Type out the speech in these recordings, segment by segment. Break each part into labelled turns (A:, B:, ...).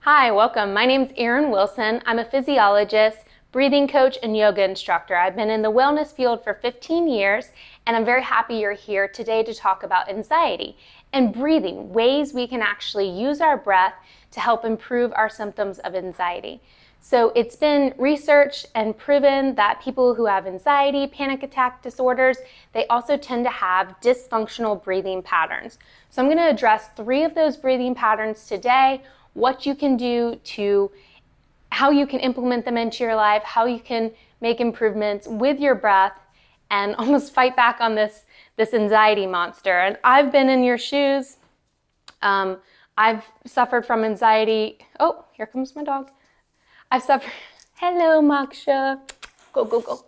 A: Hi, welcome. My name's Erin Wilson. I'm a physiologist, breathing coach, and yoga instructor. I've been in the wellness field for 15 years, and I'm very happy you're here today to talk about anxiety and breathing, ways we can actually use our breath to help improve our symptoms of anxiety. So it's been researched and proven that people who have anxiety, panic attack disorders, they also tend to have dysfunctional breathing patterns. So I'm going to address 3 of those breathing patterns today, what you can do to, how you can implement them into your life, how you can make improvements with your breath and almost fight back on this anxiety monster. And I've been in your shoes. I've suffered from anxiety. Oh, here comes my dog. I've suffered. Hello, Moksha. Go, go, go.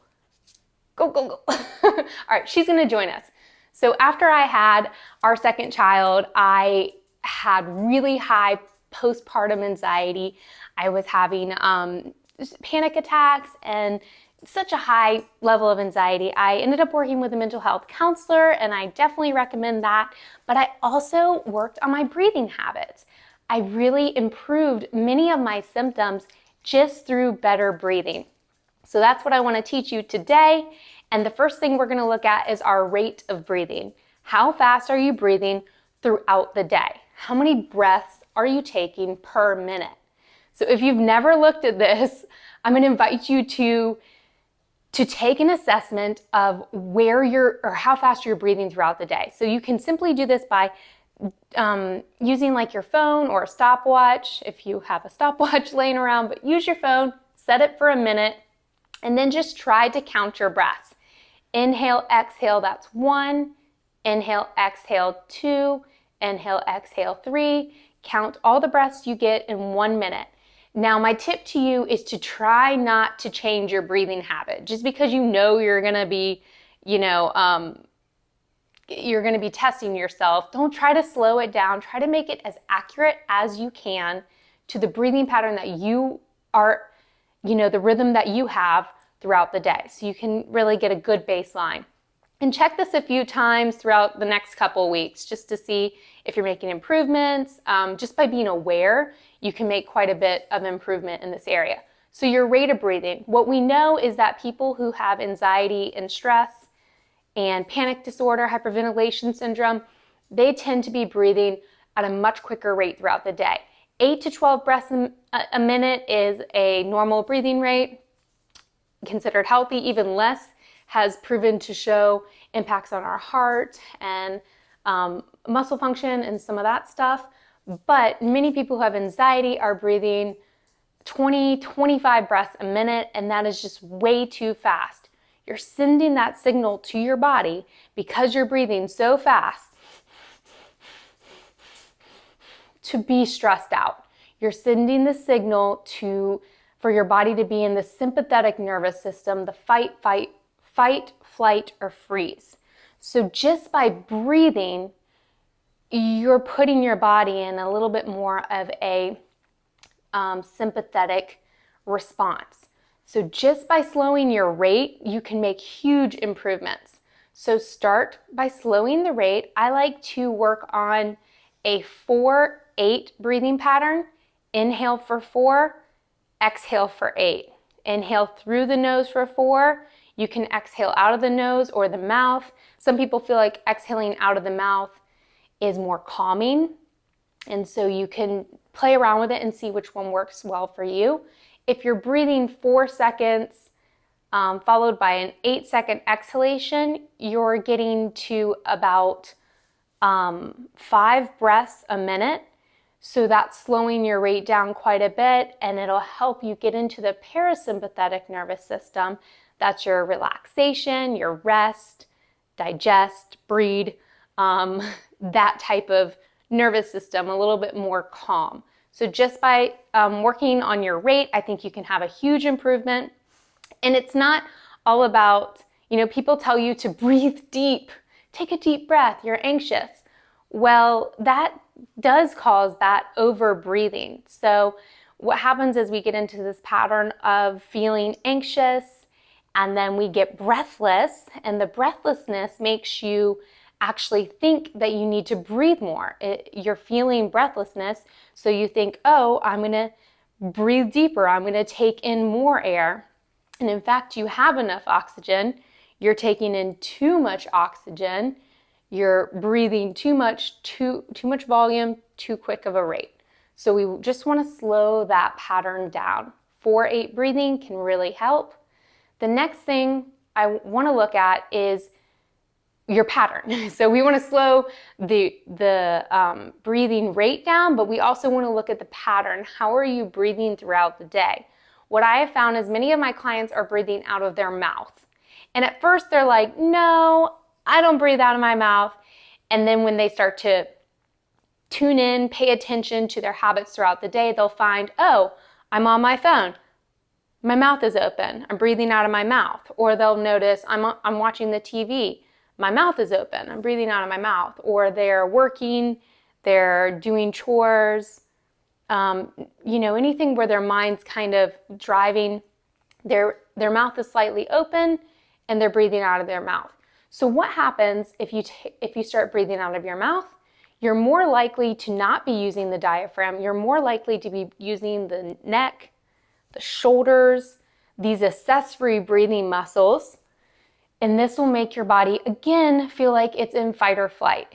A: Go, go, go. All right, she's going to join us. So after I had our second child, I had really high postpartum anxiety. I was having panic attacks and such a high level of anxiety. I ended up working with a mental health counselor, and I definitely recommend that. But I also worked on my breathing habits. I really improved many of my symptoms just through better breathing. So that's what I want to teach you today. And the first thing we're going to look at is our rate of breathing. How fast are you breathing throughout the day? How many breaths are you taking per minute? So if you've never looked at this, I'm going to invite you to take an assessment of how fast you're breathing throughout the day. So you can simply do this by using like your phone or a stopwatch, if you have a stopwatch laying around, but use your phone, set it for a minute, and then just try to count your breaths. Inhale, exhale, that's 1. Inhale, exhale, 2. Inhale, exhale, 3. Count all the breaths you get in 1 minute. Now, my tip to you is to try not to change your breathing habit. Just because you know you're going to be, you're going to be testing yourself, don't try to slow it down. Try to make it as accurate as you can to the breathing pattern that you are, the rhythm that you have throughout the day. So you can really get a good baseline. And check this a few times throughout the next couple weeks just to see if you're making improvements. Just by being aware, you can make quite a bit of improvement in this area. So your rate of breathing. What we know is that people who have anxiety and stress and panic disorder, hyperventilation syndrome, they tend to be breathing at a much quicker rate throughout the day. 8 to 12 breaths a minute is a normal breathing rate, considered healthy. Even less has proven to show impacts on our heart and muscle function and some of that stuff. But many people who have anxiety are breathing 20, 25 breaths a minute, and that is just way too fast. You're sending that signal to your body because you're breathing so fast to be stressed out. You're sending the signal for your body to be in the sympathetic nervous system, the fight, flight, or freeze. So just by breathing, you're putting your body in a little bit more of a sympathetic response. So just by slowing your rate, you can make huge improvements. So start by slowing the rate. I like to work on a 4-8 breathing pattern. Inhale for 4, exhale for 8. Inhale through the nose for 4. You can exhale out of the nose or the mouth. Some people feel like exhaling out of the mouth is more calming. And so you can play around with it and see which one works well for you. If you're breathing 4 seconds followed by an 8-second exhalation, you're getting to about 5 breaths a minute. So that's slowing your rate down quite a bit, and it'll help you get into the parasympathetic nervous system. That's your relaxation, your rest, digest, breathe, that type of nervous system, a little bit more calm. So just by working on your rate, I think you can have a huge improvement. And it's not all about, people tell you to breathe deep, take a deep breath, you're anxious. Well, that does cause that over breathing. So what happens is we get into this pattern of feeling anxious, and then we get breathless, and the breathlessness makes you actually think that you need to breathe more. You're feeling breathlessness, so you think, oh, I'm going to breathe deeper. I'm going to take in more air. And in fact, you have enough oxygen. You're taking in too much oxygen. You're breathing too much volume, too quick of a rate. So we just want to slow that pattern down. 4-8 breathing can really help. The next thing I want to look at is your pattern. So we want to slow the breathing rate down, but we also want to look at the pattern. How are you breathing throughout the day? What I have found is many of my clients are breathing out of their mouth. And at first they're like, no, I don't breathe out of my mouth. And then when they start to tune in, pay attention to their habits throughout the day, they'll find, oh, I'm on my phone. My mouth is open. I'm breathing out of my mouth. Or they'll notice I'm watching the TV. My mouth is open. I'm breathing out of my mouth. Or they're working, they're doing chores, anything where their mind's kind of driving, their mouth is slightly open and they're breathing out of their mouth. So what happens if you start breathing out of your mouth? You're more likely to not be using the diaphragm. You're more likely to be using the neck, the shoulders, these accessory breathing muscles. And this will make your body, again, feel like it's in fight or flight.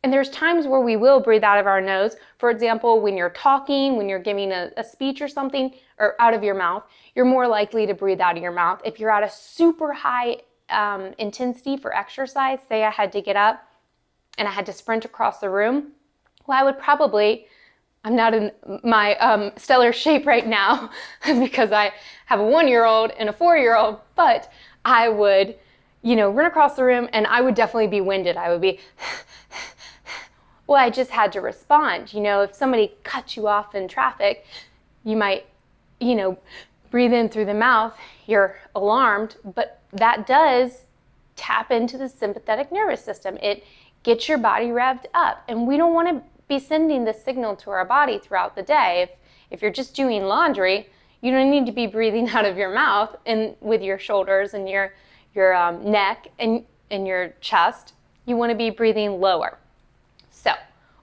A: And there's times where we will breathe out of our nose. For example, when you're talking, when you're giving a speech or something, or out of your mouth, you're more likely to breathe out of your mouth. If you're at a super high intensity for exercise, say I had to get up and I had to sprint across the room, well, I would probably, I'm not in my stellar shape right now because I have a 1-year-old and a 4-year-old, but I would, run across the room and I would definitely be winded. I would be, well, I just had to respond. If somebody cut you off in traffic, you might, breathe in through the mouth, you're alarmed, but that does tap into the sympathetic nervous system. It gets your body revved up, and we don't want to be sending this signal to our body throughout the day. If you're just doing laundry, you don't need to be breathing out of your mouth and with your shoulders and your neck and your chest. You want to be breathing lower. So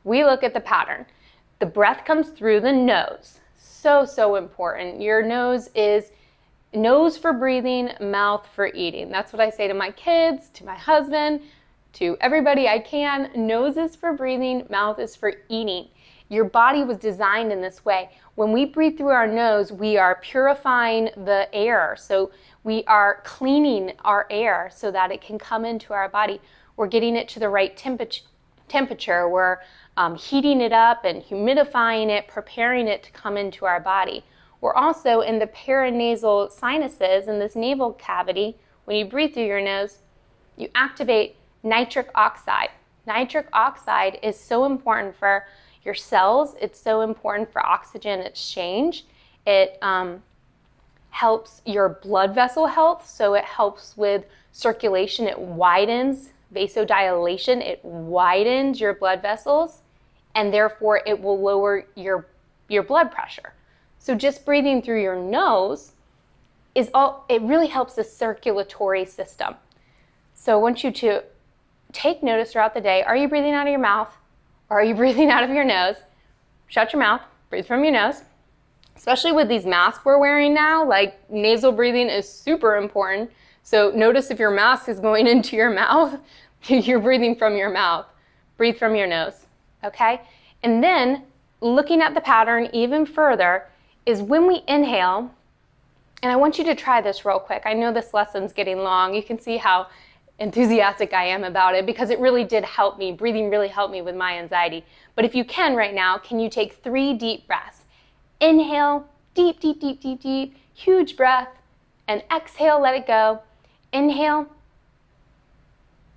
A: we look at the pattern. The breath comes through the nose. So important. Your nose is nose for breathing, mouth for eating. That's what I say to my kids, to my husband, to everybody I can. Nose is for breathing, mouth is for eating. Your body was designed in this way. When we breathe through our nose, we are purifying the air. So we are cleaning our air so that it can come into our body. We're getting it to the right temperature. We're heating it up and humidifying it, preparing it to come into our body. We're also in the paranasal sinuses, in this navel cavity. When you breathe through your nose, you activate nitric oxide. Nitric oxide is so important for your cells. It's so important for oxygen exchange. It helps your blood vessel health, so it helps with circulation. It widens vasodilation. It widens your blood vessels, and therefore it will lower your blood pressure. So just breathing through your nose it really helps the circulatory system. So I want you to take notice throughout the day. Are you breathing out of your mouth or are you breathing out of your nose? Shut your mouth, breathe from your nose. Especially with these masks we're wearing now, like nasal breathing is super important. So notice if your mask is going into your mouth, you're breathing from your mouth. Breathe from your nose, okay? And then looking at the pattern even further is when we inhale, and I want you to try this real quick. I know this lesson's getting long. You can see how enthusiastic I am about it because it really did help me. Breathing really helped me with my anxiety. But if you can right now, can you take 3 deep breaths? Inhale, deep, deep, deep, deep, deep, huge breath, and exhale, let it go. Inhale,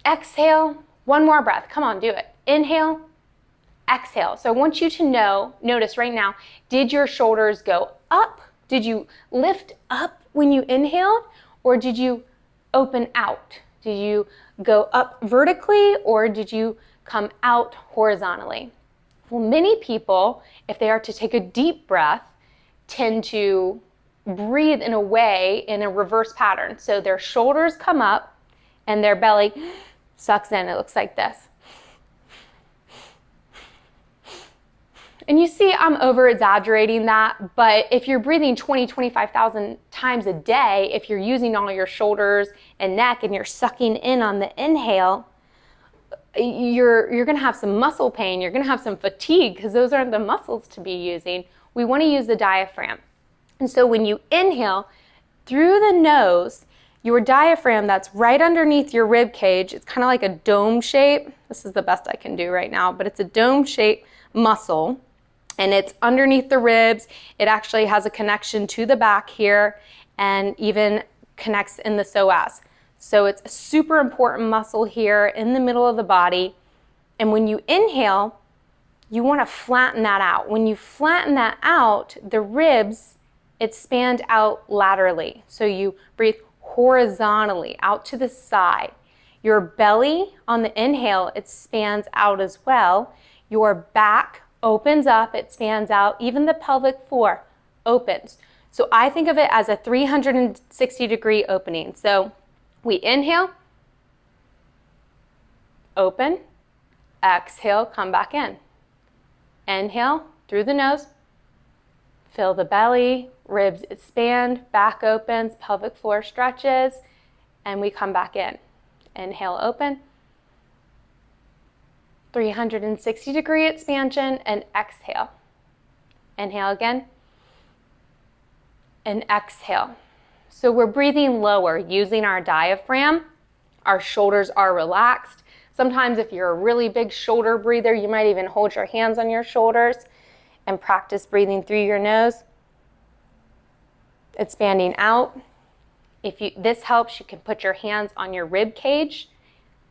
A: exhale, one more breath. Come on, do it. Inhale, exhale. So I want you to notice right now, did your shoulders go up? Did you lift up when you inhaled, or did you open out? Did you go up vertically, or did you come out horizontally? Well, many people, if they are to take a deep breath, tend to breathe in a reverse pattern. So their shoulders come up and their belly sucks in. It looks like this. And you see I'm over exaggerating that, but if you're breathing 25,000 times a day, if you're using all your shoulders and neck and you're sucking in on the inhale, you're gonna have some muscle pain, you're gonna have some fatigue because those aren't the muscles to be using. We wanna use the diaphragm. And so when you inhale through the nose, your diaphragm that's right underneath your rib cage, it's kind of like a dome shape. This is the best I can do right now, but it's a dome shape muscle. And it's underneath the ribs. It actually has a connection to the back here and even connects in the psoas. So it's a super important muscle here in the middle of the body. And when you inhale, you want to flatten that out. When you flatten that out, the ribs expand out laterally. So you breathe horizontally out to the side. Your belly on the inhale expands out as well. Your back opens up, it expands out, even the pelvic floor opens. So I think of it as a 360-degree opening. So we inhale, open, exhale, come back in. Inhale through the nose, fill the belly, ribs expand, back opens, pelvic floor stretches, and we come back in. Inhale, open. 360-degree expansion, and exhale. Inhale again, and exhale. So we're breathing lower using our diaphragm. Our shoulders are relaxed. Sometimes if you're a really big shoulder breather, you might even hold your hands on your shoulders and practice breathing through your nose, expanding out. If this helps, you can put your hands on your rib cage,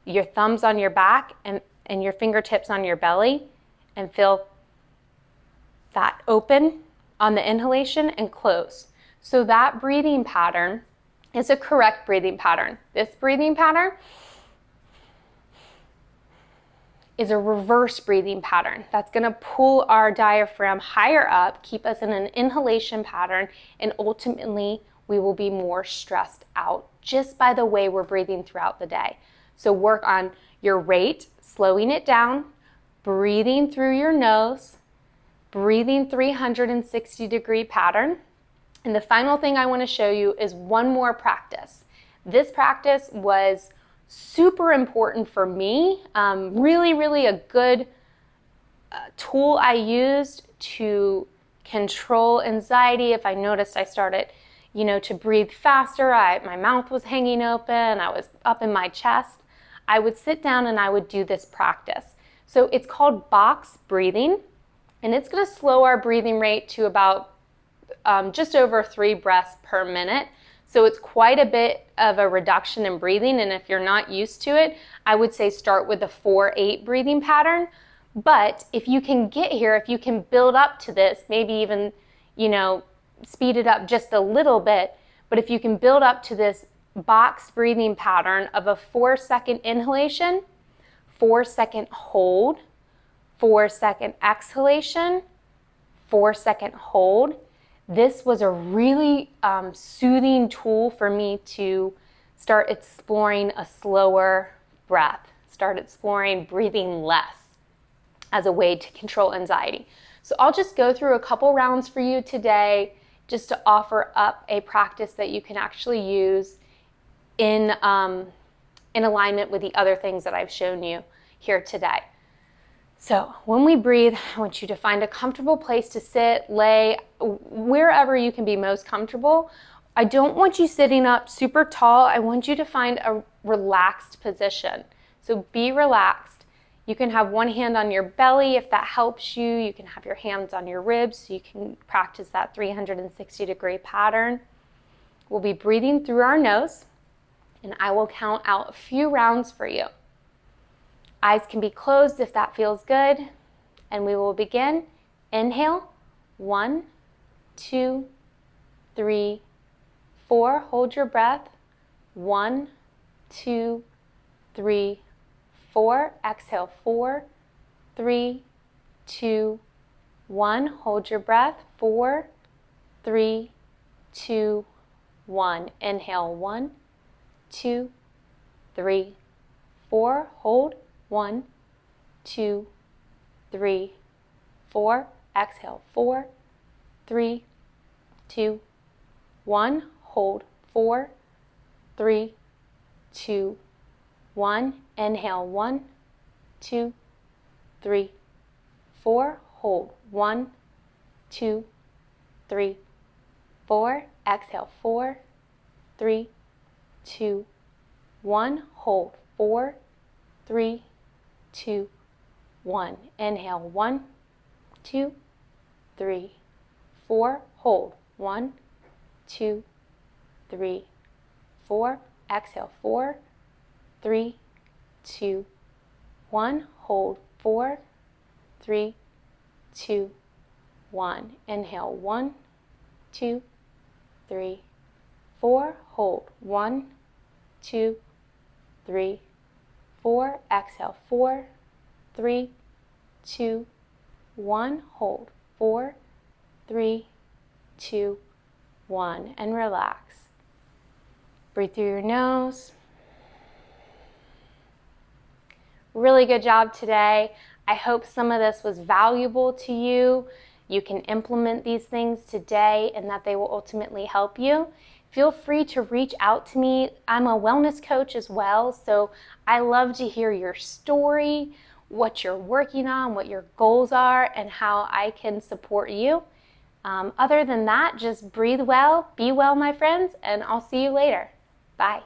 A: your thumbs on your back, and your fingertips on your belly, and feel that open on the inhalation and close. So that breathing pattern is a correct breathing pattern. This breathing pattern is a reverse breathing pattern. That's gonna pull our diaphragm higher up, keep us in an inhalation pattern, and ultimately we will be more stressed out just by the way we're breathing throughout the day. So work on your rate, slowing it down, breathing through your nose, breathing 360-degree pattern. And the final thing I want to show you is one more practice. This practice was super important for me, really a good tool I used to control anxiety. If I noticed I started, to breathe faster, my mouth was hanging open, I was up in my chest, I would sit down and I would do this practice. So it's called box breathing, and it's going to slow our breathing rate to about just over 3 breaths per minute. So it's quite a bit of a reduction in breathing, and if you're not used to it, I would say start with a 4-8 breathing pattern. But if you can get here, if you can build up to this, maybe even, speed it up just a little bit, but if you can build up to this box breathing pattern of a 4-second inhalation, 4-second hold, 4-second exhalation, 4-second hold. This was a really soothing tool for me to start exploring a slower breath, start exploring breathing less as a way to control anxiety. So I'll just go through a couple rounds for you today just to offer up a practice that you can actually use in alignment with the other things that I've shown you here today. So when we breathe, I want you to find a comfortable place to sit, lay, wherever you can be most comfortable. I don't want you sitting up super tall. I want you to find a relaxed position. So be relaxed. You can have one hand on your belly if that helps you. You can have your hands on your ribs so you can practice that 360-degree pattern. We'll be breathing through our nose, and I will count out a few rounds for you. Eyes can be closed if that feels good, and we will begin. Inhale, 1, 2, 3, 4. Hold your breath. 1, 2, 3, 4. Exhale, 4, 3, 2, 1. Hold your breath. 4, 3, 2, 1. Inhale, 1, 2, 3, 4. Hold. 1, 2, 3, 4. Exhale. 4, 3, 2, 1. Hold. 4, 3, 2, 1. Inhale. 1, 2, 3, 4. Hold. 1, 2, 3, 4. Exhale. 4, 3, 2, 1. Hold. 4, 3, 2, 1. Inhale. 1, 2, 3, 4. Hold. 1, 2, 3, 4. Exhale. 4, 3, 2, 1. Hold. 4, 3, 2, 1. Inhale. 1, 2, 3, 4. Hold. 1, 2, 3, 4. Exhale. 4, 3, 2, 1. Hold. 4, 3, 2, 1. And relax. Breathe through your nose. Really good job today. I hope some of this was valuable to you. You can implement these things today and that they will ultimately help you. Feel free to reach out to me. I'm a wellness coach as well, so I love to hear your story, what you're working on, what your goals are, and how I can support you. Other than that, just breathe well, be well, my friends, and I'll see you later. Bye.